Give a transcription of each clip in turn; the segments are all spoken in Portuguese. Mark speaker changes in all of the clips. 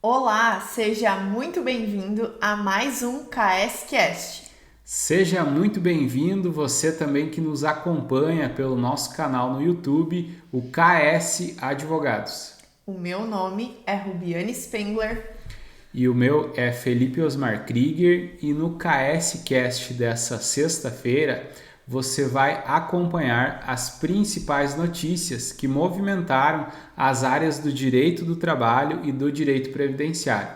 Speaker 1: Olá, seja muito bem-vindo a mais um KSCast.
Speaker 2: Seja muito bem-vindo, você também que nos acompanha pelo nosso canal no YouTube, o KS Advogados.
Speaker 1: O meu nome é Rubiane Spengler.
Speaker 2: E o meu é Felipe Osmar Krieger, e no KSCast dessa sexta-feira você vai acompanhar as principais notícias que movimentaram as áreas do direito do trabalho e do direito previdenciário.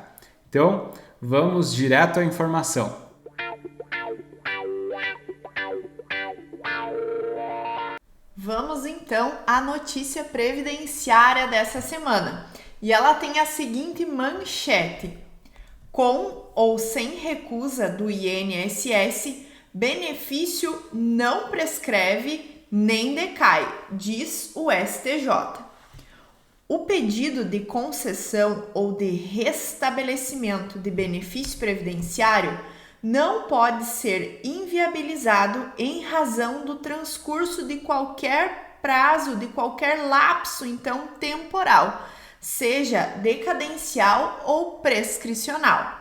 Speaker 2: Então, vamos direto à informação.
Speaker 1: Vamos então à notícia previdenciária dessa semana. E ela tem a seguinte manchete: com ou sem recusa do INSS, benefício não prescreve nem decai, diz o STJ. O pedido de concessão ou de restabelecimento de benefício previdenciário não pode ser inviabilizado em razão do transcurso de qualquer prazo, de qualquer lapso, então, temporal, seja decadencial ou prescricional.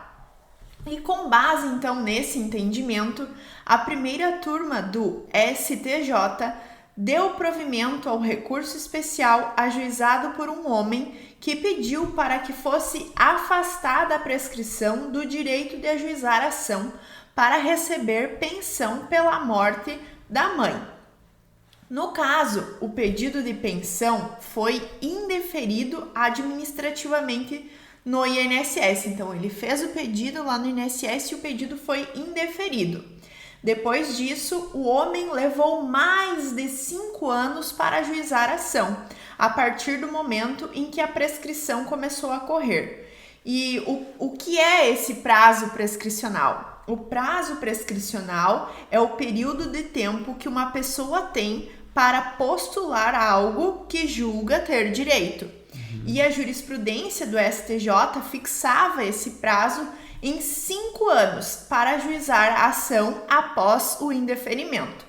Speaker 1: E com base, então, nesse entendimento, a primeira turma do STJ deu provimento ao recurso especial ajuizado por um homem que pediu para que fosse afastada a prescrição do direito de ajuizar ação para receber pensão pela morte da mãe. No caso, o pedido de pensão foi indeferido administrativamente no INSS. Então, ele fez o pedido lá no INSS e o pedido foi indeferido. Depois disso, o homem levou mais de 5 anos para ajuizar a ação, a partir do momento em que a prescrição começou a correr. E o que é esse prazo prescricional? O prazo prescricional é o período de tempo que uma pessoa tem para postular algo que julga ter direito. E a jurisprudência do STJ fixava esse prazo em 5 anos para ajuizar a ação após o indeferimento.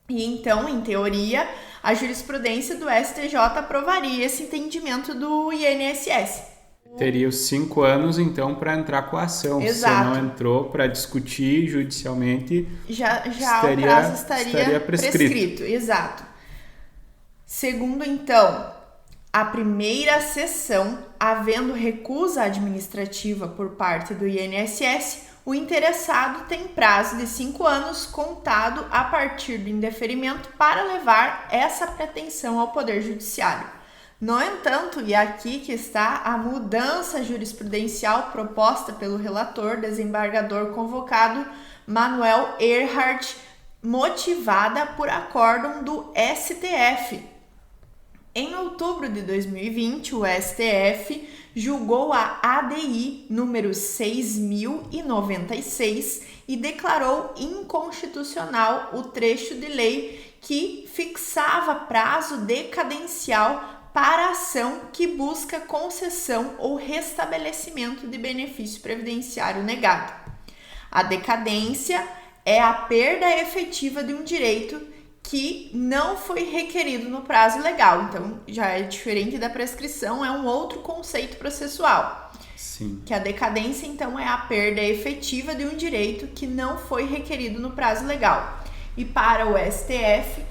Speaker 1: E então, em teoria, a jurisprudência do STJ aprovaria esse entendimento do INSS.
Speaker 2: Teria os 5 anos, então, para entrar com a ação.
Speaker 1: Exato.
Speaker 2: Se não entrou para discutir judicialmente,
Speaker 1: já o prazo estaria prescrito. Exato. Segundo, então, a primeira sessão, havendo recusa administrativa por parte do INSS, o interessado tem prazo de 5 anos contado a partir do indeferimento para levar essa pretensão ao Poder Judiciário. No entanto, e aqui que está a mudança jurisprudencial proposta pelo relator desembargador convocado Manuel Erhard, motivada por acórdão do STF. Em outubro de 2020, o STF julgou a ADI número 6096 e declarou inconstitucional o trecho de lei que fixava prazo decadencial para a ação que busca concessão ou restabelecimento de benefício previdenciário negado. A decadência é a perda efetiva de um direito que não foi requerido no prazo legal. Então, já é diferente da prescrição, é um outro conceito processual.
Speaker 2: Sim.
Speaker 1: Que a decadência, então, é a perda efetiva de um direito que não foi requerido no prazo legal. E para o STF,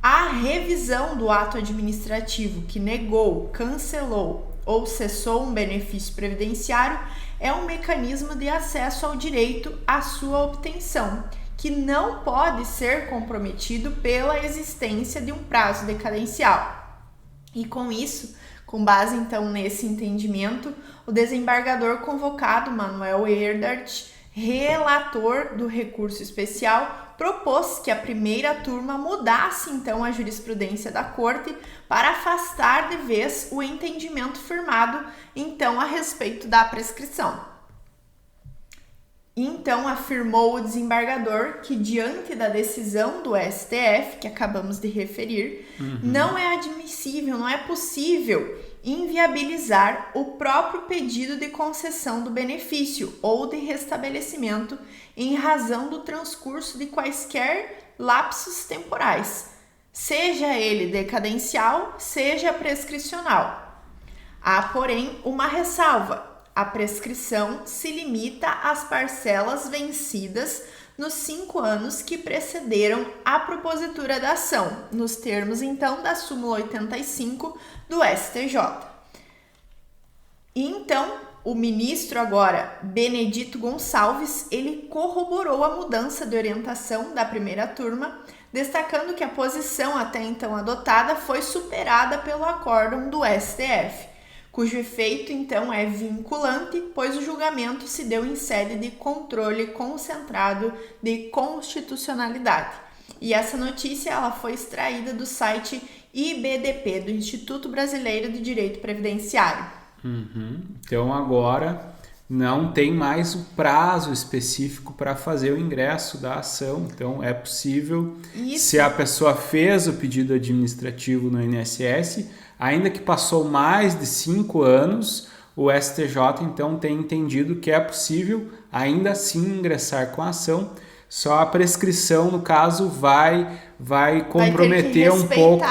Speaker 1: a revisão do ato administrativo que negou, cancelou ou cessou um benefício previdenciário é um mecanismo de acesso ao direito à sua obtenção, que não pode ser comprometido pela existência de um prazo decadencial. E com isso, com base então nesse entendimento, o desembargador convocado Manuel Erhard, relator do recurso especial, propôs que a primeira turma mudasse então a jurisprudência da Corte para afastar de vez o entendimento firmado então a respeito da prescrição. Então, afirmou o desembargador que, diante da decisão do STF, que acabamos de referir, não é admissível, não é possível inviabilizar o próprio pedido de concessão do benefício ou de restabelecimento em razão do transcurso de quaisquer lapsos temporais, seja ele decadencial, seja prescricional. Há, porém, uma ressalva. A prescrição se limita às parcelas vencidas nos 5 anos que precederam a propositura da ação, nos termos, então, da súmula 85 do STJ. E, então, o ministro agora, Benedito Gonçalves, ele corroborou a mudança de orientação da primeira turma, destacando que a posição até então adotada foi superada pelo acórdão do STF, cujo efeito, então, é vinculante, pois o julgamento se deu em sede de controle concentrado de constitucionalidade. E essa notícia ela foi extraída do site IBDP, do Instituto Brasileiro de Direito Previdenciário.
Speaker 2: Então, agora não tem mais o prazo específico para fazer o ingresso da ação. Então, é possível, se a pessoa fez o pedido administrativo no INSS, ainda que passou mais de 5 anos, o STJ, então, tem entendido que é possível ainda assim ingressar com a ação. Só a prescrição, no caso, vai comprometer um pouco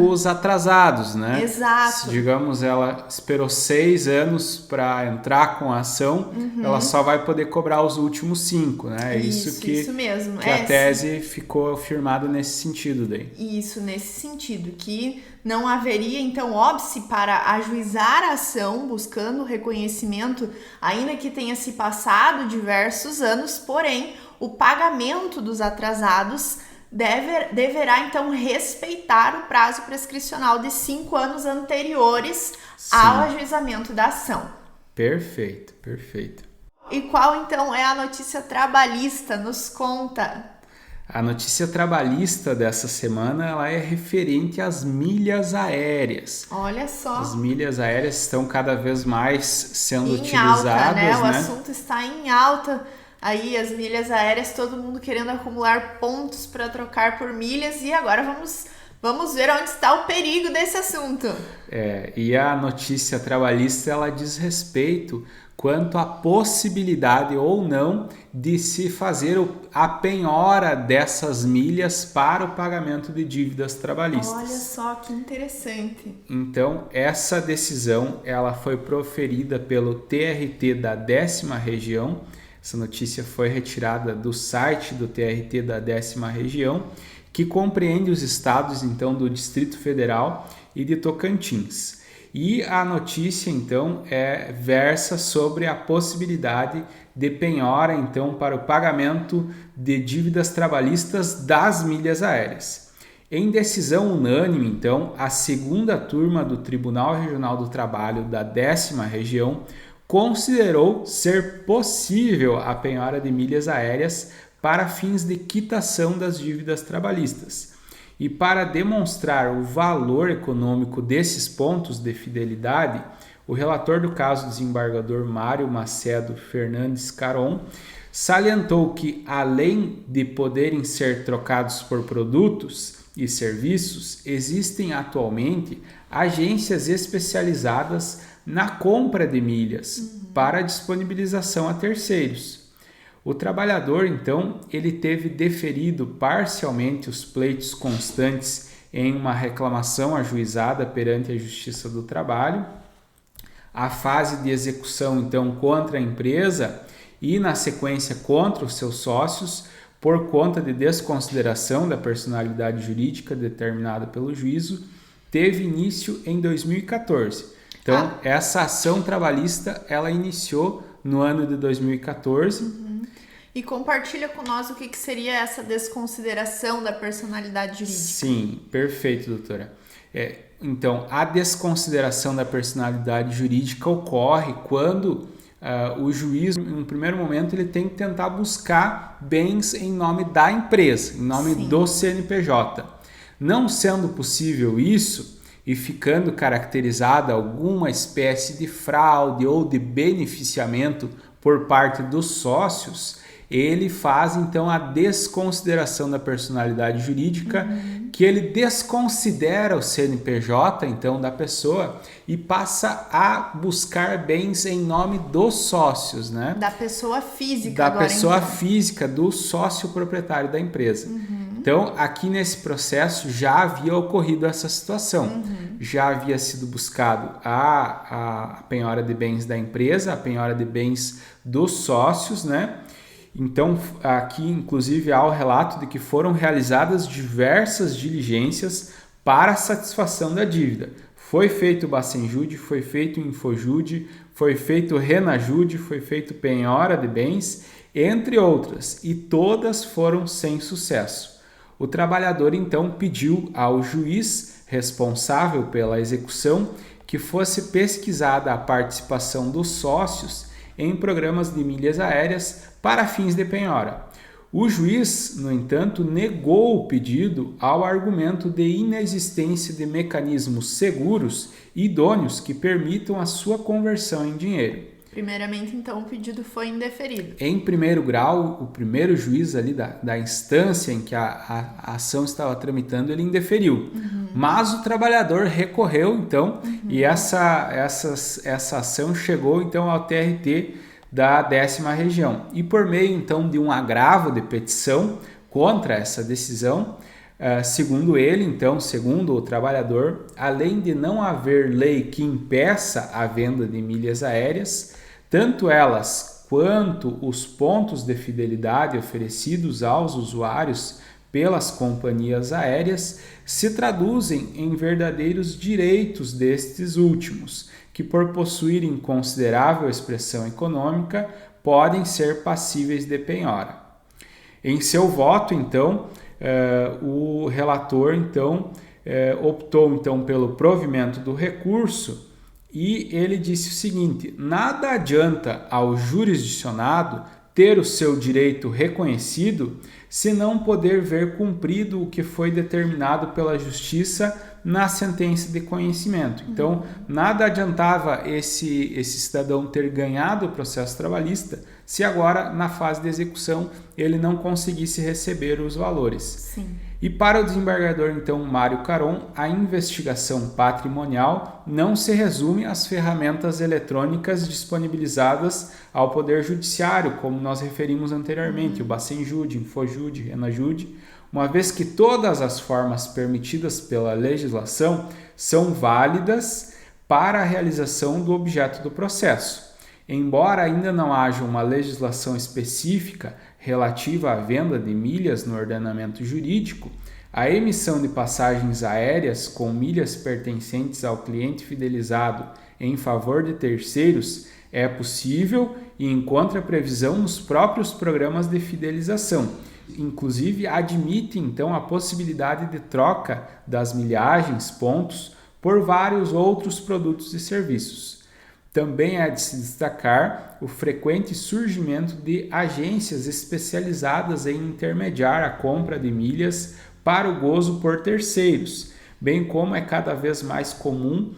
Speaker 2: os atrasados, né?
Speaker 1: Exato.
Speaker 2: Se, digamos, ela esperou 6 anos para entrar com a ação, ela só vai poder cobrar os últimos 5, né?
Speaker 1: Isso mesmo.
Speaker 2: Que a tese ficou firmada nesse sentido daí.
Speaker 1: Isso, nesse sentido, que não haveria, então, óbice para ajuizar a ação, buscando o reconhecimento, ainda que tenha se passado diversos anos, porém, o pagamento dos atrasados deverá, então, respeitar o prazo prescricional de 5 anos anteriores ao ajuizamento da ação.
Speaker 2: Perfeito.
Speaker 1: E qual, então, é a notícia trabalhista? Nos conta.
Speaker 2: A notícia trabalhista dessa semana ela é referente às milhas aéreas.
Speaker 1: Olha só.
Speaker 2: As milhas aéreas estão cada vez mais sendo utilizadas,
Speaker 1: alta, né? O assunto está em alta. Aí as milhas aéreas, todo mundo querendo acumular pontos para trocar por milhas, e agora vamos ver onde está o perigo desse assunto.
Speaker 2: E a notícia trabalhista ela diz respeito quanto à possibilidade ou não de se fazer a penhora dessas milhas para o pagamento de dívidas trabalhistas.
Speaker 1: Olha só que interessante.
Speaker 2: Então, essa decisão ela foi proferida pelo TRT da 10ª Região. Essa notícia foi retirada do site do TRT da 10ª Região, que compreende os estados, então, do Distrito Federal e de Tocantins. E a notícia, então, versa sobre a possibilidade de penhora, então, para o pagamento de dívidas trabalhistas das milhas aéreas. Em decisão unânime, então, a 2ª turma do Tribunal Regional do Trabalho da 10ª Região considerou ser possível a penhora de milhas aéreas para fins de quitação das dívidas trabalhistas. E para demonstrar o valor econômico desses pontos de fidelidade, o relator do caso, desembargador Mário Macedo Fernandes Caron, salientou que, além de poderem ser trocados por produtos e serviços, existem atualmente agências especializadas na compra de milhas para disponibilização a terceiros. O trabalhador, então, ele teve deferido parcialmente os pleitos constantes em uma reclamação ajuizada perante a Justiça do Trabalho, a fase de execução, então, contra a empresa e, na sequência, contra os seus sócios, por conta de desconsideração da personalidade jurídica determinada pelo juízo, teve início em 2014. Então, essa ação trabalhista, ela iniciou no ano de 2014.
Speaker 1: E compartilha com nós o que seria essa desconsideração da personalidade jurídica.
Speaker 2: Sim, perfeito, doutora. Então, a desconsideração da personalidade jurídica ocorre quando o juiz, em um primeiro momento, ele tem que tentar buscar bens em nome da empresa, em nome do CNPJ. Não sendo possível isso, e ficando caracterizada alguma espécie de fraude ou de beneficiamento por parte dos sócios, ele faz então a desconsideração da personalidade jurídica, que ele desconsidera o CNPJ então da pessoa e passa a buscar bens em nome dos sócios, né?
Speaker 1: Da pessoa física.
Speaker 2: Da pessoa física, do sócio proprietário da empresa. Então, aqui nesse processo já havia ocorrido essa situação. já havia sido buscado a penhora de bens da empresa, a penhora de bens dos sócios, né? Então, aqui, inclusive, há o relato de que foram realizadas diversas diligências para a satisfação da dívida. Foi feito o Bacenjude, foi feito o Infojude, foi feito o Renajude, foi feito penhora de bens, entre outras, e todas foram sem sucesso. O trabalhador, então, pediu ao juiz responsável pela execução que fosse pesquisada a participação dos sócios em programas de milhas aéreas para fins de penhora. O juiz, no entanto, negou o pedido ao argumento de inexistência de mecanismos seguros e idôneos que permitam a sua conversão em dinheiro.
Speaker 1: Primeiramente, então, o pedido foi indeferido.
Speaker 2: Em primeiro grau, o primeiro juiz ali da instância em que a ação estava tramitando, ele indeferiu. Mas o trabalhador recorreu, então, e essa ação chegou, então, ao TRT da 10ª região. E por meio, então, de um agravo de petição contra essa decisão, segundo ele, então, segundo o trabalhador, além de não haver lei que impeça a venda de milhas aéreas, tanto elas quanto os pontos de fidelidade oferecidos aos usuários pelas companhias aéreas se traduzem em verdadeiros direitos destes últimos, que por possuírem considerável expressão econômica, podem ser passíveis de penhora. Em seu voto, então, o relator optou então pelo provimento do recurso e ele disse o seguinte: nada adianta ao jurisdicionado ter o seu direito reconhecido se não poder ver cumprido o que foi determinado pela justiça na sentença de conhecimento. Então, nada adiantava esse cidadão ter ganhado o processo trabalhista se agora, na fase de execução, ele não conseguisse receber os valores.
Speaker 1: Sim.
Speaker 2: E para o desembargador, então, Mário Caron, a investigação patrimonial não se resume às ferramentas eletrônicas disponibilizadas ao Poder Judiciário, como nós referimos anteriormente, o Bacenjude, Infojude, Renajude, uma vez que todas as formas permitidas pela legislação são válidas para a realização do objeto do processo. Embora ainda não haja uma legislação específica relativa à venda de milhas no ordenamento jurídico, a emissão de passagens aéreas com milhas pertencentes ao cliente fidelizado em favor de terceiros é possível e encontra previsão nos próprios programas de fidelização. Inclusive, admite então a possibilidade de troca das milhagens, pontos, por vários outros produtos e serviços. Também é de se destacar o frequente surgimento de agências especializadas em intermediar a compra de milhas para o gozo por terceiros, bem como é cada vez mais comum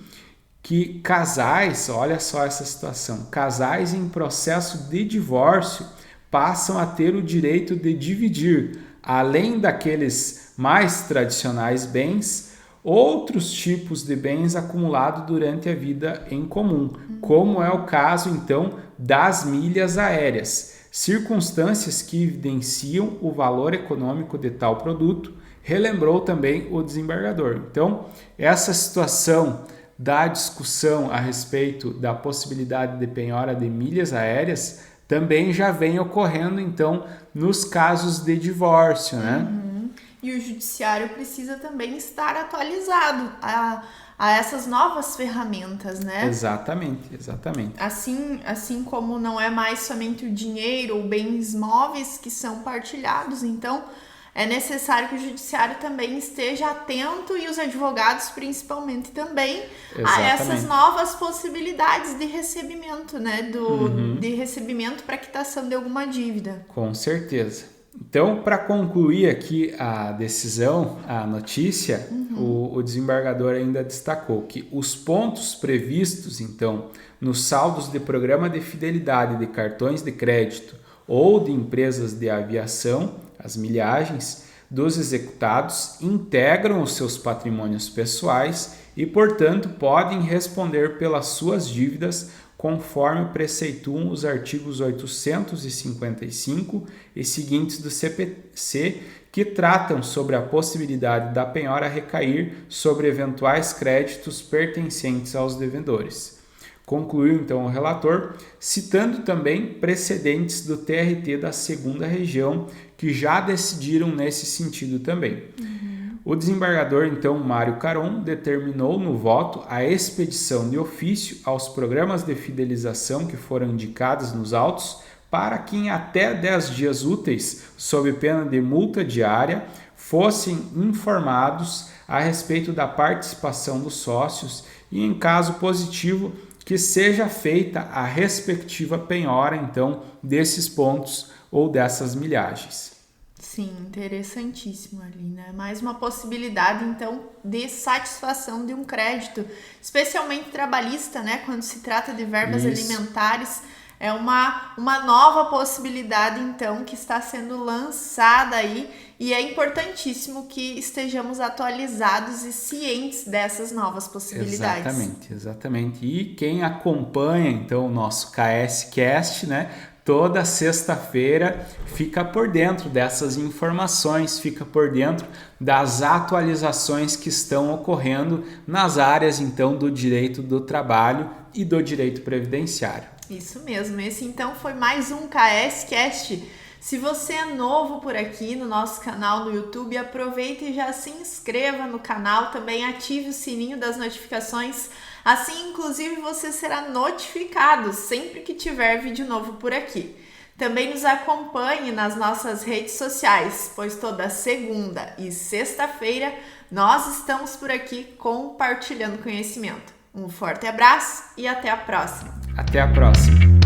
Speaker 2: que casais, olha só essa situação, casais em processo de divórcio passam a ter o direito de dividir, além daqueles mais tradicionais bens, outros tipos de bens acumulados durante a vida em comum, como é o caso, então, das milhas aéreas, circunstâncias que evidenciam o valor econômico de tal produto, relembrou também o desembargador. Então, essa situação da discussão a respeito da possibilidade de penhora de milhas aéreas também já vem ocorrendo, então, nos casos de divórcio, né?
Speaker 1: E o judiciário precisa também estar atualizado a essas novas ferramentas, né?
Speaker 2: Exatamente.
Speaker 1: Assim como não é mais somente o dinheiro ou bens móveis que são partilhados, então é necessário que o judiciário também esteja atento e os advogados principalmente também a essas novas possibilidades de recebimento, né? De recebimento para quitação de alguma dívida.
Speaker 2: Com certeza. Então, para concluir aqui a decisão, a notícia, o desembargador ainda destacou que os pontos previstos, então, nos saldos de programa de fidelidade de cartões de crédito ou de empresas de aviação, as milhagens, dos executados integram os seus patrimônios pessoais e, portanto, podem responder pelas suas dívidas conforme preceituam os artigos 855 e seguintes do CPC, que tratam sobre a possibilidade da penhora recair sobre eventuais créditos pertencentes aos devedores. Concluiu então o relator, citando também precedentes do TRT da 2ª Região, que já decidiram nesse sentido também. O desembargador, então, Mário Caron, determinou no voto a expedição de ofício aos programas de fidelização que foram indicados nos autos, para que em até 10 dias úteis, sob pena de multa diária, fossem informados a respeito da participação dos sócios e, em caso positivo, que seja feita a respectiva penhora, então, desses pontos ou dessas milhagens.
Speaker 1: Sim, interessantíssimo ali, né? Mais uma possibilidade, então, de satisfação de um crédito, especialmente trabalhista, né? Quando se trata de verbas alimentares, é uma nova possibilidade, então, que está sendo lançada aí, e é importantíssimo que estejamos atualizados e cientes dessas novas possibilidades.
Speaker 2: Exatamente. E quem acompanha, então, o nosso KS Cast, né? Toda sexta-feira fica por dentro dessas informações, fica por dentro das atualizações que estão ocorrendo nas áreas, então, do direito do trabalho e do direito previdenciário.
Speaker 1: Isso mesmo, esse então foi mais um KS Cast. Se você é novo por aqui no nosso canal no YouTube, aproveite e já se inscreva no canal, também ative o sininho das notificações, assim inclusive você será notificado sempre que tiver vídeo novo por aqui. Também nos acompanhe nas nossas redes sociais, pois toda segunda e sexta-feira nós estamos por aqui compartilhando conhecimento. Um forte abraço e até a próxima!
Speaker 2: Até a próxima!